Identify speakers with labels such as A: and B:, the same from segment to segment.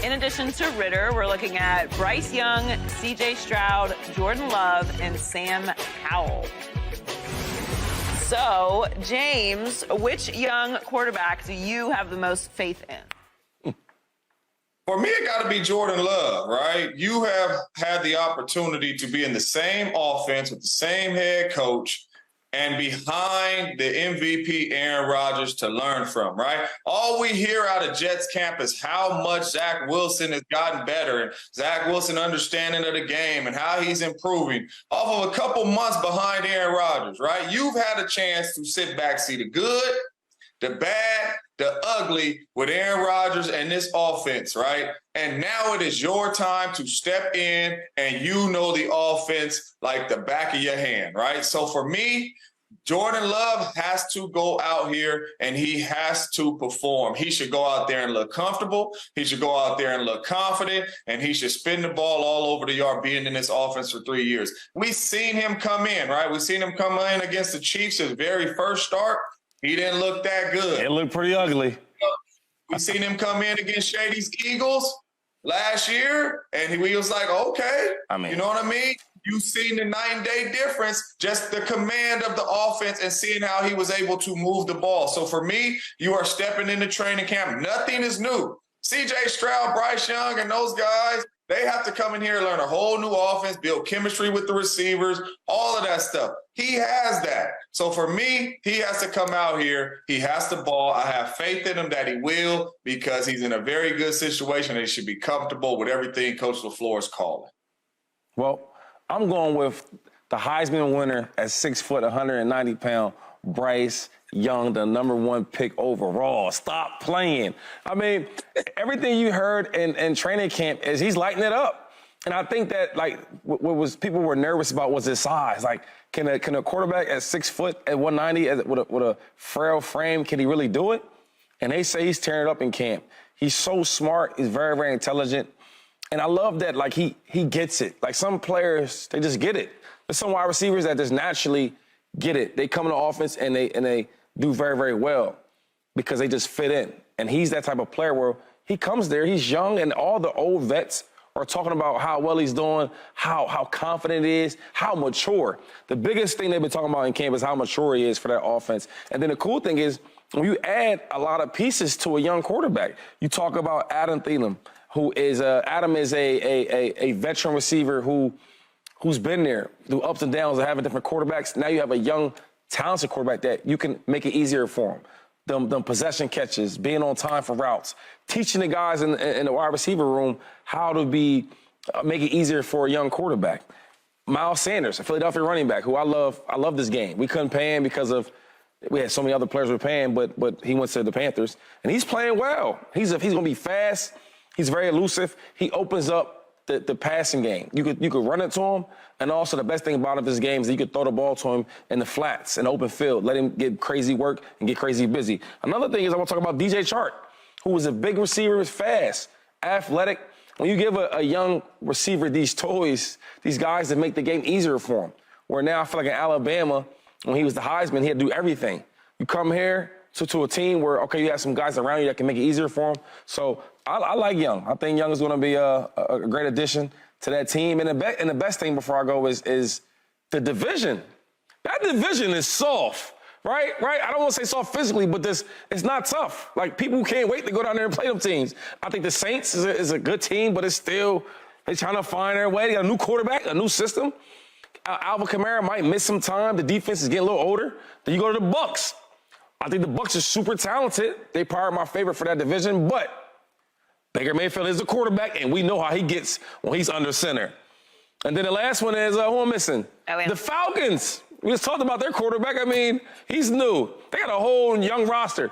A: In addition to Ridder, we're looking at Bryce Young, CJ Stroud, Jordan Love, and Sam Howell. So, James, which young quarterback do you have the most faith in?
B: For me, it got to be Jordan Love, right? You have had the opportunity to be in the same offense with the same head coach and behind the MVP Aaron Rodgers to learn from, right? All we hear out of Jets camp is how much Zach Wilson has gotten better and Zach Wilson understanding of the game and how he's improving off of a couple months behind Aaron Rodgers, right? You've had a chance to sit back, see the good, the bad, the ugly with Aaron Rodgers and this offense, right? And now it is your time to step in and you know the offense like the back of your hand, right? So for me, Jordan Love has to go out here and he has to perform. He should go out there and look comfortable. He should go out there and look confident, and he should spin the ball all over the yard being in this offense for 3 years. We've seen him come in, right? We've seen him come in against the Chiefs his very first start. He didn't look that good.
C: It looked pretty ugly.
B: We seen him come in against Shady's Eagles last year, and he was like, okay. You know what I mean? You've seen the 9-day difference, just the command of the offense and seeing how he was able to move the ball. So for me, you are stepping into training camp. Nothing is new. CJ Stroud, Bryce Young, and those guys, they have to come in here and learn a whole new offense, build chemistry with the receivers, all of that stuff. He has that. So for me, he has to come out here. He has to ball. I have faith in him that he will, because he's in a very good situation. He should be comfortable with everything Coach LaFleur is calling.
C: Well, I'm going with the Heisman winner at 6 foot, 190 pound, Bryce Young, the #1 pick overall. Stop playing. I mean, everything you heard in training camp is he's lighting it up. And I think that, like, what was people were nervous about was his size. Like, can a quarterback at 6 foot at 190 with a frail frame, can he really do it? And they say he's tearing it up in camp. He's so smart. He's very, very intelligent. And I love that, like, he gets it. Like, some players, they just get it. There's some wide receivers that just naturally get it. They come in the offense and they do very, very well because they just fit in. And he's that type of player where he comes there, he's young, and all the old vets are talking about how well he's doing, how confident he is, how mature. The biggest thing they've been talking about in camp is how mature he is for that offense. And then the cool thing is, when you add a lot of pieces to a young quarterback, you talk about Adam Thielen, who is Adam is a veteran receiver who's been there through ups and downs of having different quarterbacks. Now you have a young, talented quarterback that you can make it easier for him. Them possession catches, being on time for routes, teaching the guys in the wide receiver room how to make it easier for a young quarterback. Miles Sanders, a Philadelphia running back, who I love this game. We couldn't pay him because we had so many other players we were paying, but he went to the Panthers, and he's playing well. He's going to be fast. He's very elusive. He opens up the passing game. You could run it to him, and also the best thing about his game is that you could throw the ball to him in the flats, in the open field, let him get crazy work and get crazy busy. Another thing is I want to talk about DJ Chark, who was a big receiver, fast, athletic. When you give a young receiver these toys, these guys that make the game easier for him, where now I feel like in Alabama, when he was the Heisman, he had to do everything. You come here to a team where, okay, you have some guys around you that can make it easier for him. So I like Young. I think Young is going to be a great addition to that team. And the best thing before I go is the division. That division is soft, right? I don't want to say soft physically, but it's not tough. Like, people can't wait to go down there and play them teams. I think the Saints is a good team, but it's still, they're trying to find their way. They got a new quarterback, a new system. Alvin Kamara might miss some time. The defense is getting a little older. Then you go to the Bucs. I think the Bucs are super talented. They probably my favorite for that division, but Baker Mayfield is the quarterback, and we know how he gets when he's under center. And then the last one is, who I'm missing? The Falcons. We just talked about their quarterback. I mean, he's new. They got a whole young roster.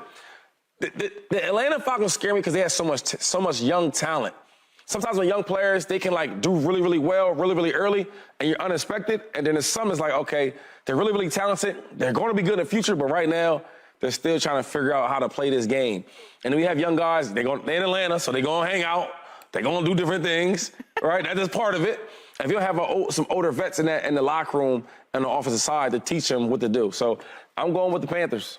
C: The Atlanta Falcons scare me because they have so much young talent. Sometimes when young players, they can, like, do really, really well, really, really early, and you're unexpected. And then the some is like, okay, they're really, really talented. They're going to be good in the future, but right now, they're still trying to figure out how to play this game. And then we have young guys, they're in Atlanta, so they're going to hang out. They're going to do different things, right? That's just part of it. And if you have some older vets in the locker room and the offensive side to teach them what to do. So I'm going with the Panthers.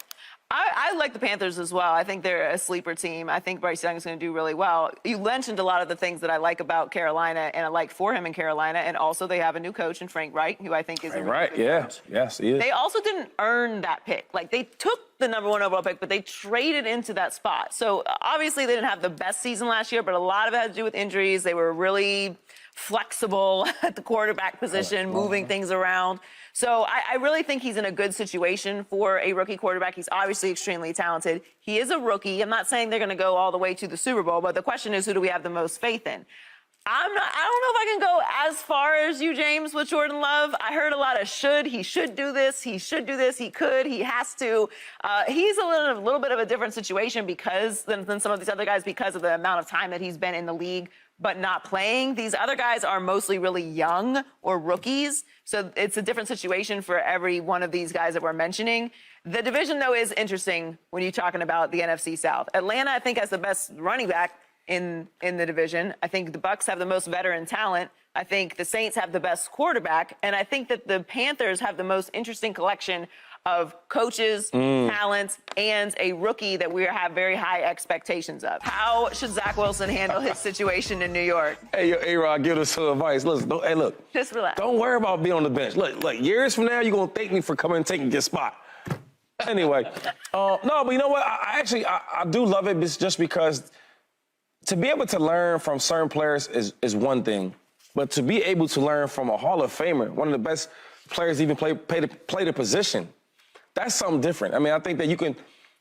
A: I like the Panthers as well. I think they're a sleeper team. I think Bryce Young is going to do really well. You mentioned a lot of the things that I like about Carolina and I like for him in Carolina. And also they have a new coach in Frank Reich, who I think is a really good coach.
C: Yes, he is.
A: They also didn't earn that pick. Like, they took the number 1 overall pick, but they traded into that spot. So obviously they didn't have the best season last year, but a lot of it had to do with injuries. They were really flexible at the quarterback position, moving things around. So I really think he's in a good situation for a rookie quarterback. He's obviously extremely talented. He is a rookie. I'm not saying they're going to go all the way to the Super Bowl, but the question is, who do we have the most faith in? I don't know if I can go as far as you, James, with Jordan Love. I heard a lot of should. He should do this. He should do this. He could. He has to. He's a little bit of a different situation than some of these other guys because of the amount of time that he's been in the league but not playing. These other guys are mostly really young or rookies, so it's a different situation for every one of these guys that we're mentioning. The division, though, is interesting when you're talking about the NFC South. Atlanta, I think, has the best running back in the division. I think the Bucs have the most veteran talent. I think the Saints have the best quarterback, and I think that the Panthers have the most interesting collection of coaches, talent, and a rookie that we have very high expectations of. How should Zach Wilson handle his situation in New York?
C: Hey, yo, A-Rod, give us some advice. Listen, look.
A: Just relax.
C: Don't worry about being on the bench. Look, years from now, you're going to thank me for coming and taking your spot. Anyway, no, but you know what? I do love it just because to be able to learn from certain players is one thing, but to be able to learn from a Hall of Famer, one of the best players even play the position, that's something different. I mean, I think that you can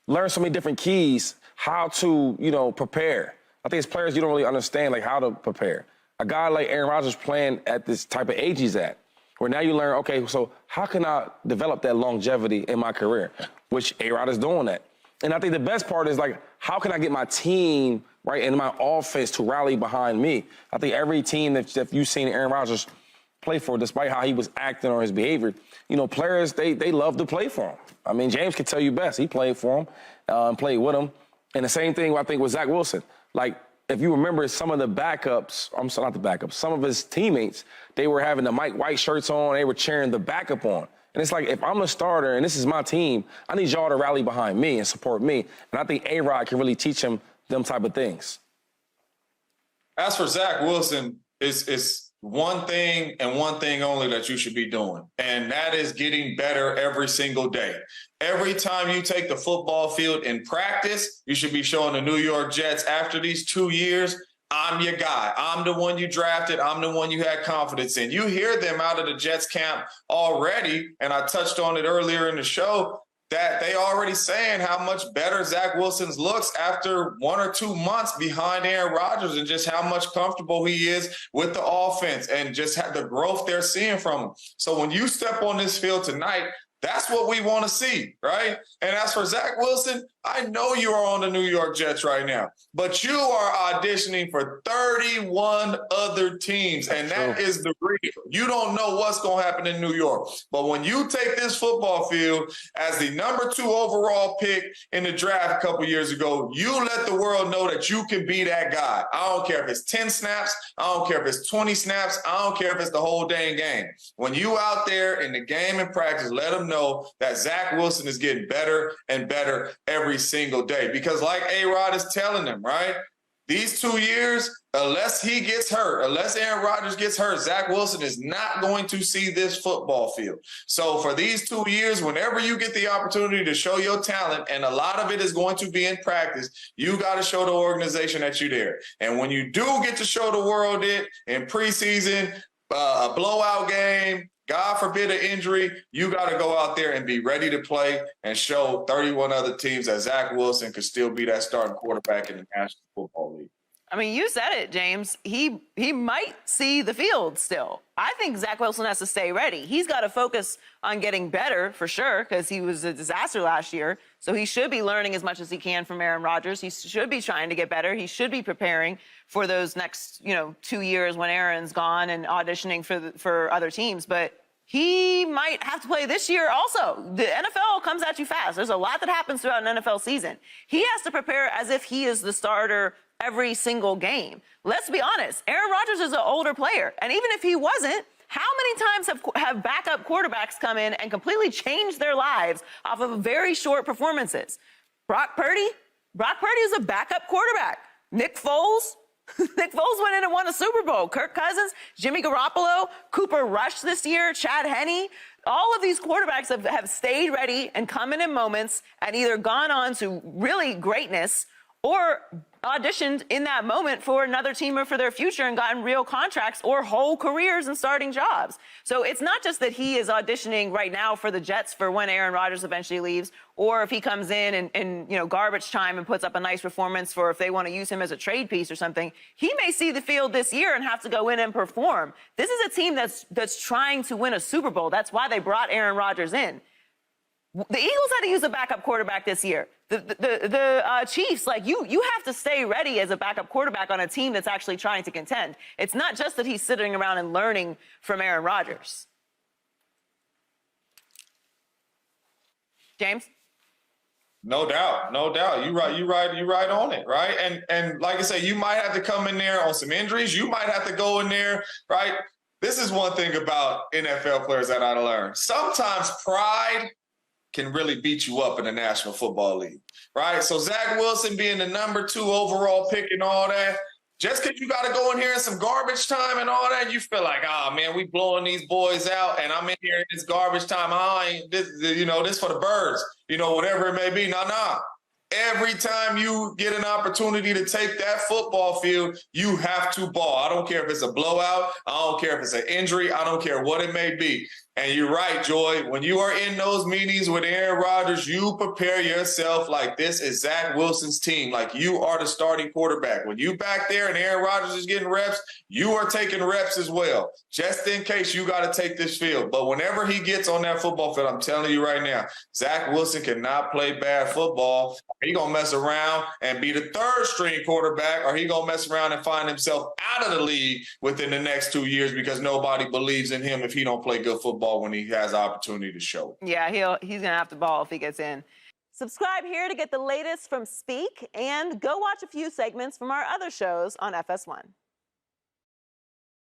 C: learn so many different keys, how to, prepare. I think as players, you don't really understand, like, how to prepare. A guy like Aaron Rodgers playing at this type of age he's at, where now you learn, okay, so how can I develop that longevity in my career, which A-Rod is doing that. And I think the best part is, like, how can I get my team, right, and my offense to rally behind me? I think every team that you've seen Aaron Rodgers play for, despite how he was acting or his behavior, players, they love to play for him. I mean, James can tell you best. He played for him and played with him. And the same thing, I think, with Zach Wilson. Like, if you remember some of the backups, not the backups, some of his teammates, they were having the Mike White shirts on, they were cheering the backup on. And it's like, if I'm a starter and this is my team, I need y'all to rally behind me and support me. And I think A-Rod can really teach him them type of things.
B: As for Zach Wilson, it's one thing and one thing only that you should be doing, and that is getting better every single day. Every time you take the football field in practice, you should be showing the New York Jets, after these 2 years, I'm your guy. I'm the one you drafted. I'm the one you had confidence in. You hear them out of the Jets camp already, and I touched on it earlier in the show, that they already saying how much better Zach Wilson's looks after 1 or 2 months behind Aaron Rodgers, and just how much comfortable he is with the offense and just the growth they're seeing from him. So when you step on this field tonight, that's what we want to see, right? And as for Zach Wilson, I know you are on the New York Jets right now, but you are auditioning for 31 other teams, and that is the real. You don't know what's going to happen in New York. But when you take this football field as the number 2 overall pick in the draft a couple years ago, you let the world know that you can be that guy. I don't care if it's 10 snaps. I don't care if it's 20 snaps. I don't care if it's the whole dang game. When you out there in the game and practice, let them know that Zach Wilson is getting better and better every single day. Because like A-Rod is telling them, right, these 2 years, unless he gets hurt, unless Aaron Rodgers gets hurt, Zach Wilson is not going to see this football field. So for these 2 years, whenever you get the opportunity to show your talent, and a lot of it is going to be in practice, you got to show the organization that you're there. And when you do get to show the world it in preseason, a blowout game, God forbid an injury, you got to go out there and be ready to play and show 31 other teams that Zach Wilson could still be that starting quarterback in the National Football League.
A: I mean, you said it, James. He might see the field still. I think Zach Wilson has to stay ready. He's got to focus on getting better for sure, because he was a disaster last year. So he should be learning as much as he can from Aaron Rodgers. He should be trying to get better. He should be preparing for those next, 2 years when Aaron's gone and auditioning for other teams. But he might have to play this year also. The NFL comes at you fast. There's a lot that happens throughout an NFL season. He has to prepare as if he is the starter every single game. Let's be honest. Aaron Rodgers is an older player. And even if he wasn't, How many times have backup quarterbacks come in and completely changed their lives off of very short performances? Brock Purdy is a backup quarterback. Nick Foles went in and won a Super Bowl. Kirk Cousins, Jimmy Garoppolo, Cooper Rush this year, Chad Henne. All of these quarterbacks have stayed ready and come in moments and either gone on to really greatness or auditioned in that moment for another team or for their future and gotten real contracts or whole careers and starting jobs. So it's not just that he is auditioning right now for the Jets for when Aaron Rodgers eventually leaves, or if he comes in and garbage time and puts up a nice performance for if they want to use him as a trade piece or something. He may see the field this year and have to go in and perform. This is a team that's trying to win a Super Bowl. That's why they brought Aaron Rodgers in. The Eagles had to use a backup quarterback this year. The Chiefs, you have to stay ready as a backup quarterback on a team that's actually trying to contend. It's not just that he's sitting around and learning from Aaron Rodgers. James?
B: No doubt. You right on it, right? And like I say, you might have to come in there on some injuries. You might have to go in there, right? This is one thing about NFL players that I learned. Sometimes pride can really beat you up in the National Football League, right? So Zach Wilson being the number 2 overall pick and all that, just because you got to go in here in some garbage time and all that, you feel like, oh, man, we blowing these boys out, and I'm in here in this garbage time. This for the birds, whatever it may be. Nah. Every time you get an opportunity to take that football field, you have to ball. I don't care if it's a blowout. I don't care if it's an injury. I don't care what it may be. And you're right, Joy. When you are in those meetings with Aaron Rodgers, you prepare yourself like this is Zach Wilson's team. Like you are the starting quarterback. When you back there and Aaron Rodgers is getting reps, you are taking reps as well, just in case you got to take this field. But whenever he gets on that football field, I'm telling you right now, Zach Wilson cannot play bad football. He going to mess around and be the 3rd string quarterback, or he going to mess around and find himself out of the league within the next 2 years because nobody believes in him if he don't play good football when he has opportunity to show it.
A: Yeah, he's going to have to ball if he gets in. Subscribe here to get the latest from Speak and go watch a few segments from our other shows on FS1.